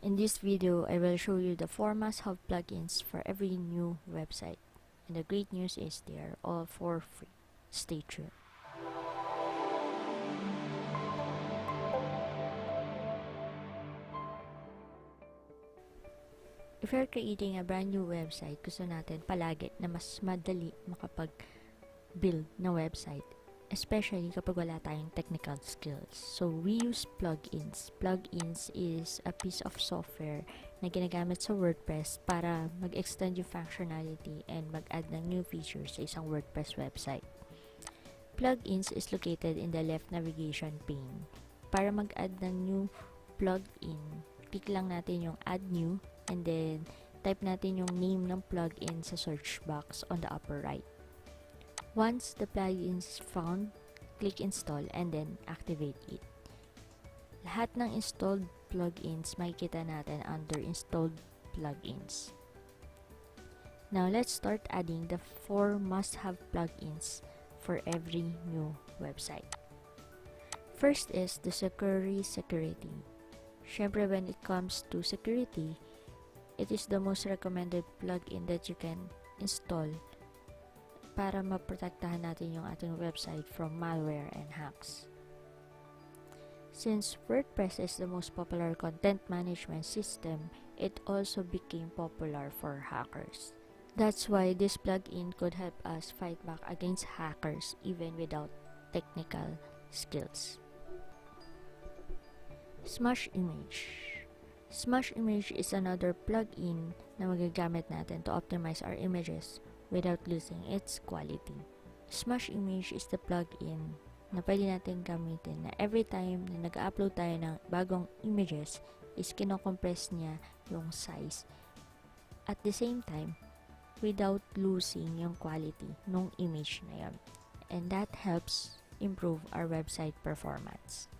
In this video, I will show you the 4 must-have plugins for every new website. And the great news is they are all for free. Stay tuned. If you're creating a brand new website, gusto natin palagi na mas madali makapag-build na website, especially kapag wala tayong technical skills. So, we use plugins. Plugins is a piece of software na ginagamit sa WordPress para mag-extend yung functionality and mag-add ng new features sa isang WordPress website. Plugins is located in the left navigation pane. Para mag-add ng new plugin, click lang natin yung Add New and then type natin yung name ng plugin sa search box on the upper right. Once the plugin is found, click Install and then activate it. Lahat ng installed plugins makikita natin under Installed Plugins. Now, let's start adding the 4 must-have plugins for every new website. First is the security. Syempre, when it comes to security, it is the most recommended plugin that you can install para maprotektahan natin yung ating website from malware and hacks. Since WordPress is the most popular content management system, it also became popular for hackers. That's why this plugin could help us fight back against hackers even without technical skills. Smash Image. Smash Image is another plugin na magagamit natin to optimize our images without losing its quality. Smash Image is the plugin na pwede natin gamitin na every time na nag-upload tayo ng bagong images is kinocompress niya yung size. At the same time, without losing yung quality ng image na yun. And that helps improve our website performance.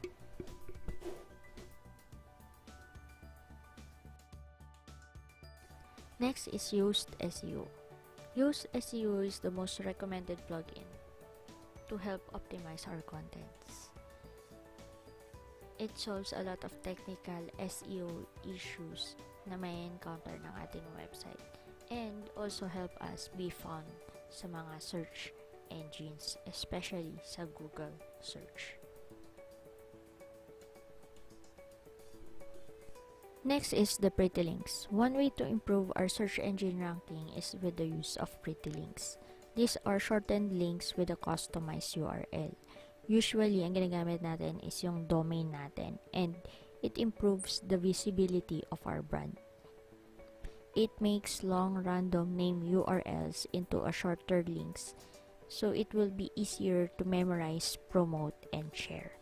Next is Yoast SEO. Yoast SEO is the most recommended plugin to help optimize our contents. It solves a lot of technical SEO issues na may encounter ng ating website and also help us be found sa mga search engines, especially sa Google search. Next is the pretty links. One way to improve our search engine ranking is with the use of pretty links. These are shortened links with a customized URL. Usually, ang ginagamit natin is yung domain natin and it improves the visibility of our brand. It makes long random name URLs into a shorter links so it will be easier to memorize, promote, and share.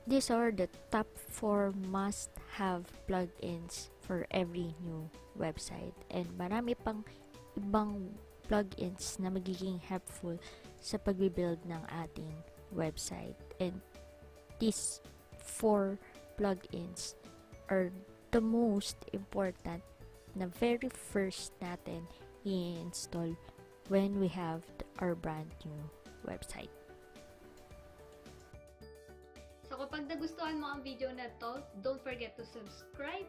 These are the top 4 must-have plugins for every new website. And marami pang ibang plugins na magiging helpful sa pag-build ng ating website. And these 4 plugins are the most important na very first natin i-install when we have our brand new website. So kapag nagustuhan mo ang video na to, don't forget to subscribe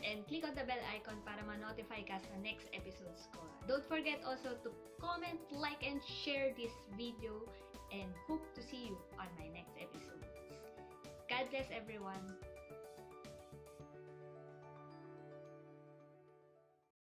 and click on the bell icon para ma-notify ka sa next episodes ko. Don't forget also to comment, like, and share this video and hope to see you on my next episodes. God bless everyone!